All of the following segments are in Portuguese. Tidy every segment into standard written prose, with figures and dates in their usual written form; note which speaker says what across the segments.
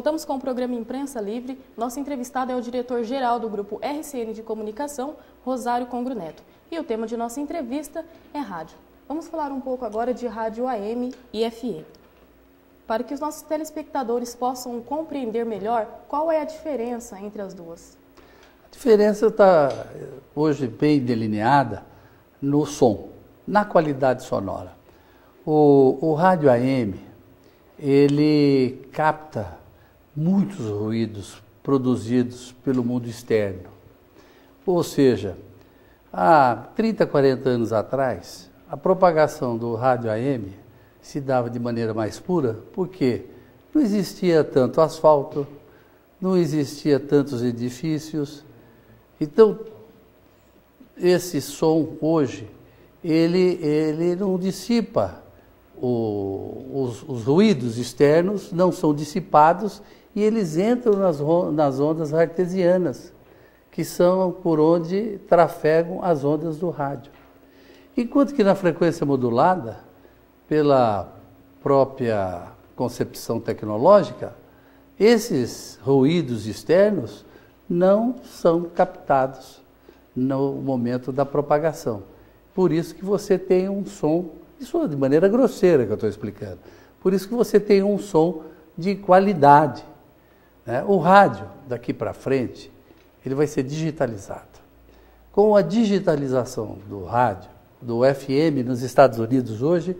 Speaker 1: Voltamos com o programa Imprensa Livre. Nosso entrevistado é o diretor-geral do Grupo RCN de Comunicação, Rosário Congro Neto. E o tema de nossa entrevista é rádio. Vamos falar um pouco agora de rádio AM e FM. Para que os nossos telespectadores possam compreender melhor qual é a diferença entre as duas.
Speaker 2: A diferença está hoje bem delineada no som, na qualidade sonora. O rádio AM, ele capta muitos ruídos produzidos pelo mundo externo. Ou seja, há 30, 40 anos atrás, a propagação do rádio AM se dava de maneira mais pura, porque não existia tanto asfalto, não existia tantos edifícios. Então, esse som hoje, ele não dissipa, os ruídos externos não são dissipados e eles entram nas ondas artesianas, que são por onde trafegam as ondas do rádio. Enquanto que na frequência modulada, pela própria concepção tecnológica, esses ruídos externos não são captados no momento da propagação. Por isso que você tem um som, isso de maneira grosseira que eu estou explicando, por isso que você tem um som de qualidade, né? O rádio, daqui para frente, ele vai ser digitalizado. Com a digitalização do rádio, do FM nos Estados Unidos hoje,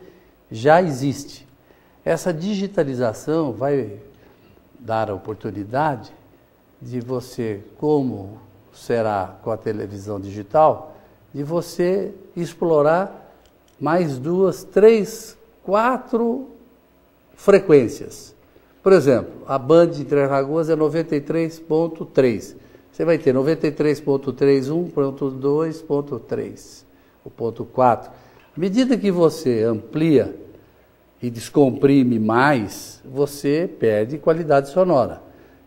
Speaker 2: já existe. Essa digitalização vai dar a oportunidade de você, como será com a televisão digital, de você explorar mais 2, 3, 4 frequências. Por exemplo, a Band de Três Lagoas é 93.3. Você vai ter 93.3, o ponto 4. À medida que você amplia e descomprime mais, você perde qualidade sonora.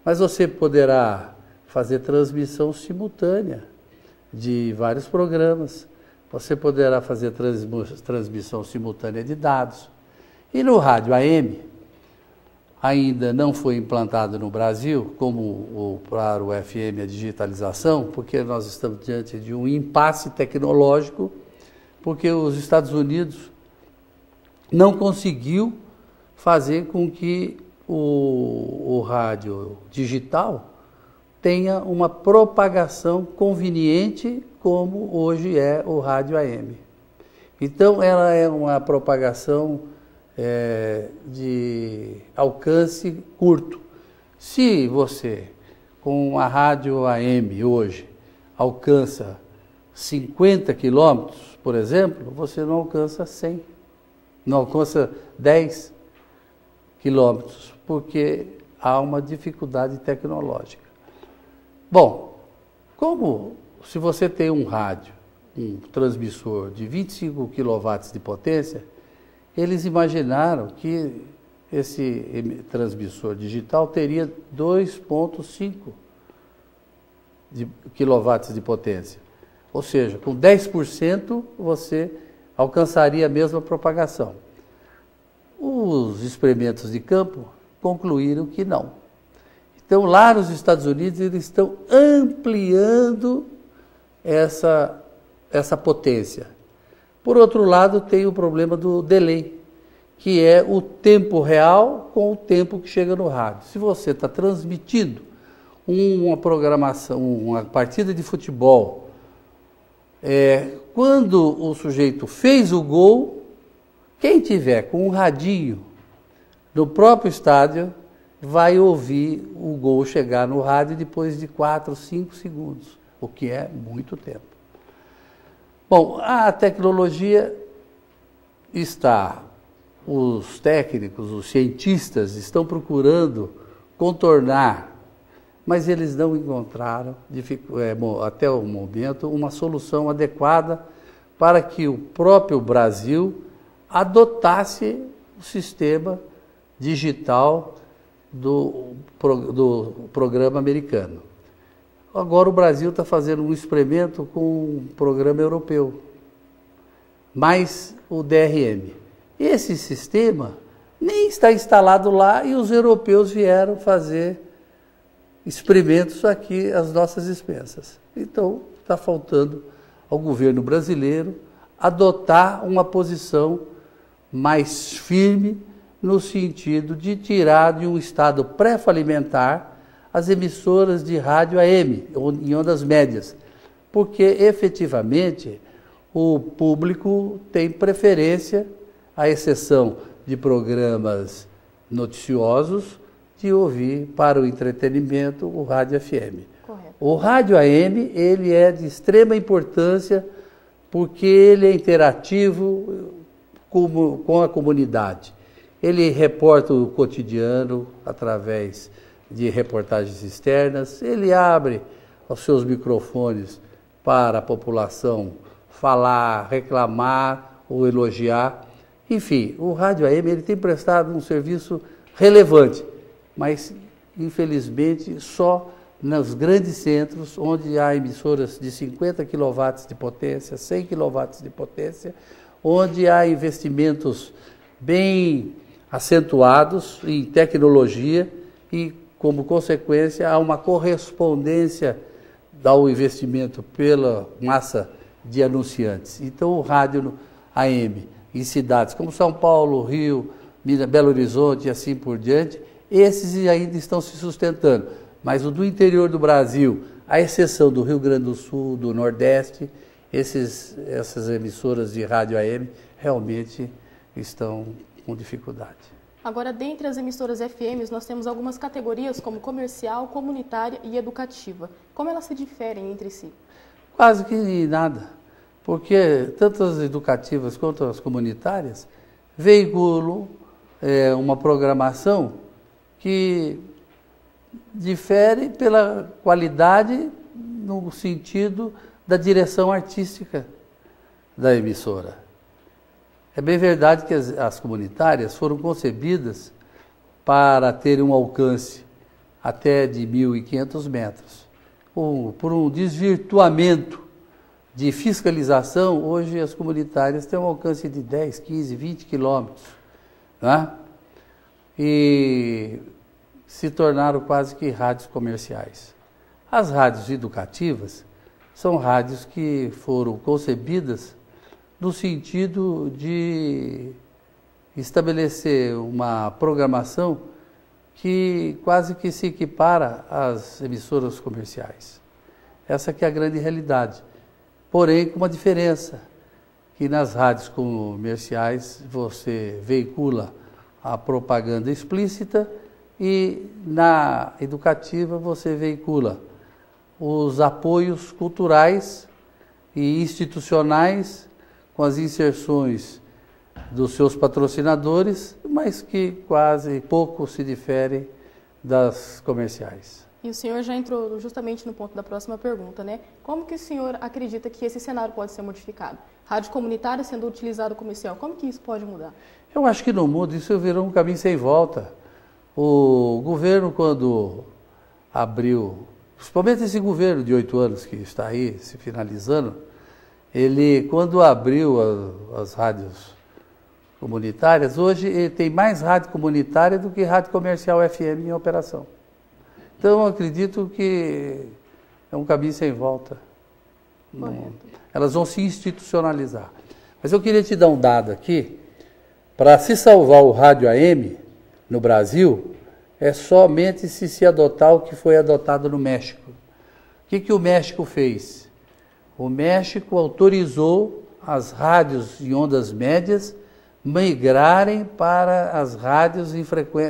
Speaker 2: Mas você poderá fazer transmissão simultânea de vários programas. Você poderá fazer transmissão simultânea de dados. E no rádio AM, ainda não foi implantado no Brasil, como para o FM a digitalização, porque nós estamos diante de um impasse tecnológico, porque os Estados Unidos não conseguiu fazer com que o rádio digital tenha uma propagação conveniente como hoje é o rádio AM. Então, ela é uma propagação de alcance curto. Se você, com a rádio AM hoje, alcança 50 quilômetros, por exemplo, você não alcança 100, não alcança 10 quilômetros, porque há uma dificuldade tecnológica. Bom, se você tem um rádio, um transmissor de 25 kW de potência, eles imaginaram que esse transmissor digital teria 2,5 kW de potência. Ou seja, com 10% você alcançaria a mesma propagação. Os experimentos de campo concluíram que não. Então, lá nos Estados Unidos, eles estão ampliando essa potência. Por outro lado, tem o problema do delay, que é o tempo real com o tempo que chega no rádio. Se você está transmitindo uma programação, uma partida de futebol, quando o sujeito fez o gol, quem tiver com um radinho no próprio estádio vai ouvir o gol chegar no rádio depois de 4, 5 segundos, o que é muito tempo. Bom, a tecnologia os técnicos, os cientistas estão procurando contornar, mas eles não encontraram, até o momento, uma solução adequada para que o próprio Brasil adotasse o sistema digital do programa americano. Agora o Brasil está fazendo um experimento com um programa europeu, mais o DRM. Esse sistema nem está instalado lá e os europeus vieram fazer experimentos aqui às nossas expensas. Então, está faltando ao governo brasileiro adotar uma posição mais firme no sentido de tirar de um estado pré-falimentar as emissoras de rádio AM, em ondas médias, porque efetivamente o público tem preferência, à exceção de programas noticiosos, de ouvir para o entretenimento o rádio FM.
Speaker 1: Correto.
Speaker 2: O rádio AM, ele é de extrema importância porque ele é interativo com a comunidade. Ele reporta o cotidiano através de reportagens externas, ele abre os seus microfones para a população falar, reclamar ou elogiar. Enfim, o rádio AM ele tem prestado um serviço relevante, mas infelizmente só nos grandes centros, onde há emissoras de 50 kW de potência, 100 kW de potência, onde há investimentos bem acentuados em tecnologia e, como consequência, há uma correspondência ao investimento pela massa de anunciantes. Então, o rádio AM em cidades como São Paulo, Rio, Belo Horizonte e assim por diante, esses ainda estão se sustentando. Mas o do interior do Brasil, à exceção do Rio Grande do Sul, do Nordeste, essas emissoras de rádio AM realmente estão com dificuldade.
Speaker 1: Agora, dentre as emissoras FMs, nós temos algumas categorias como comercial, comunitária e educativa. Como elas se diferem entre si?
Speaker 2: Quase que nada, porque tanto as educativas quanto as comunitárias veiculam uma programação que difere pela qualidade no sentido da direção artística da emissora. É bem verdade que as comunitárias foram concebidas para terem um alcance até de 1.500 metros. Por um desvirtuamento de fiscalização, hoje as comunitárias têm um alcance de 10, 15, 20 quilômetros, né? E se tornaram quase que rádios comerciais. As rádios educativas são rádios que foram concebidas no sentido de estabelecer uma programação que quase que se equipara às emissoras comerciais. Essa que é a grande realidade. Porém, com uma diferença, que nas rádios comerciais você veicula a propaganda explícita e na educativa você veicula os apoios culturais e institucionais com as inserções dos seus patrocinadores, mas que quase pouco se diferem das comerciais.
Speaker 1: E o senhor já entrou justamente no ponto da próxima pergunta, né? Como que o senhor acredita que esse cenário pode ser modificado? Rádio comunitária sendo utilizado comercial, como que isso pode mudar? Eu
Speaker 2: acho que não muda, isso virou um caminho sem volta. O governo, quando abriu, principalmente esse governo de 8 anos que está aí se finalizando, ele, quando abriu as rádios comunitárias, hoje tem mais rádio comunitária do que rádio comercial FM em operação. Então, eu acredito que é um caminho sem volta. Elas vão se institucionalizar. Mas eu queria te dar um dado aqui. Para se salvar o rádio AM no Brasil, é somente se adotar o que foi adotado no México. O que o México fez? O México autorizou as rádios em ondas médias migrarem para as rádios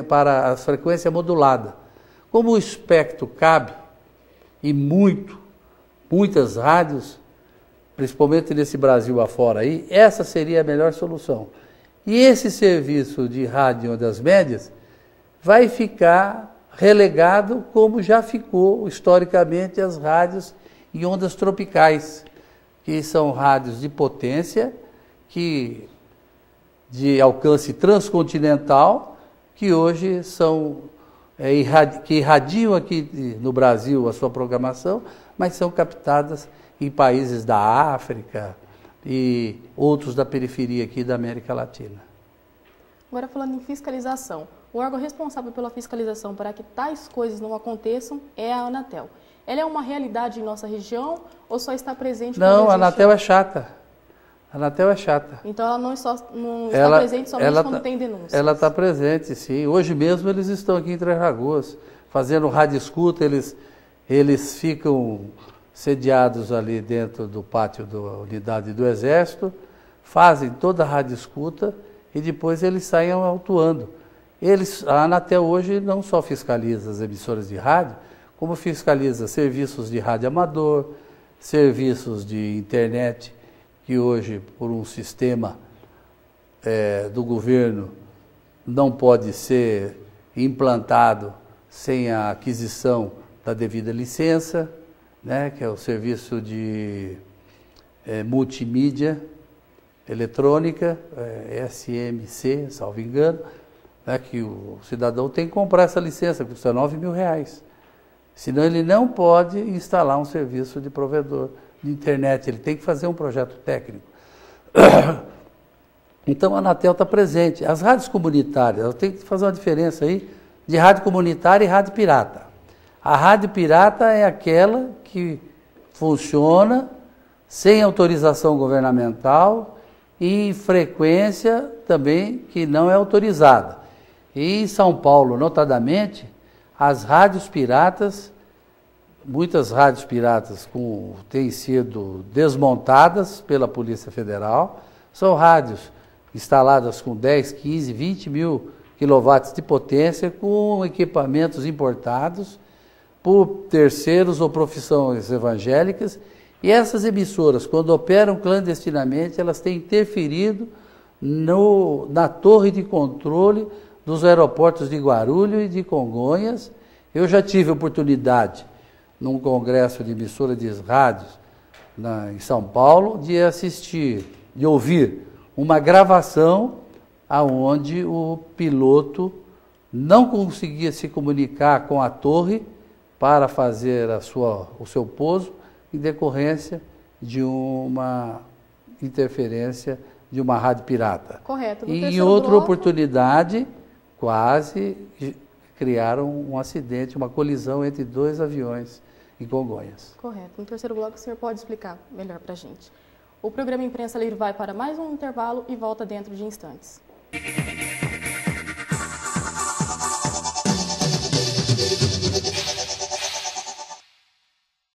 Speaker 2: para a frequência modulada. Como o espectro cabe, e muitas rádios, principalmente nesse Brasil afora aí, essa seria a melhor solução. E esse serviço de rádio em ondas médias vai ficar relegado como já ficou historicamente as rádios em ondas tropicais, que são rádios de potência, de alcance transcontinental, que hoje que irradiam aqui no Brasil a sua programação, mas são captadas em países da África e outros da periferia aqui da América Latina.
Speaker 1: Agora, falando em fiscalização, o órgão responsável pela fiscalização para que tais coisas não aconteçam é a Anatel. Ela é uma realidade em nossa região ou só está presente quando
Speaker 2: Não, a
Speaker 1: existe...
Speaker 2: Anatel é chata. A Anatel é chata.
Speaker 1: Então ela não está presente somente quando tem denúncias.
Speaker 2: Ela está presente, sim. Hoje mesmo eles estão aqui em Três Lagoas, fazendo rádio escuta, eles ficam sediados ali dentro do pátio da unidade do Exército, fazem toda a rádio escuta e depois eles saem autuando. A Anatel hoje não só fiscaliza as emissoras de rádio, como fiscaliza serviços de rádio amador, serviços de internet, que hoje, por um sistema do governo, não pode ser implantado sem a aquisição da devida licença, né, que é o serviço de multimídia eletrônica, SMC, salvo engano, né, que o cidadão tem que comprar essa licença, que custa R$9.000. Senão ele não pode instalar um serviço de provedor de internet, ele tem que fazer um projeto técnico. Então a Anatel está presente. As rádios comunitárias, eu tenho que fazer uma diferença aí de rádio comunitária e rádio pirata. A rádio pirata é aquela que funciona sem autorização governamental e frequência também que não é autorizada. E em São Paulo, notadamente, as rádios piratas, muitas rádios piratas têm sido desmontadas pela Polícia Federal, são rádios instaladas com 10, 15, 20 mil quilowatts de potência, com equipamentos importados por terceiros ou profissões evangélicas, e essas emissoras, quando operam clandestinamente, elas têm interferido na torre de controle dos aeroportos de Guarulhos e de Congonhas. Eu já tive oportunidade, num congresso de emissora de rádios em São Paulo, de assistir, de ouvir uma gravação aonde o piloto não conseguia se comunicar com a torre para fazer o seu pouso, em decorrência de uma interferência de uma rádio pirata.
Speaker 1: Correto.
Speaker 2: E em outra oportunidade, quase criaram um acidente, uma colisão entre 2 aviões em Congonhas.
Speaker 1: Correto. No terceiro bloco, o senhor pode explicar melhor para a gente. O programa Imprensa Livre vai para mais um intervalo e volta dentro de instantes.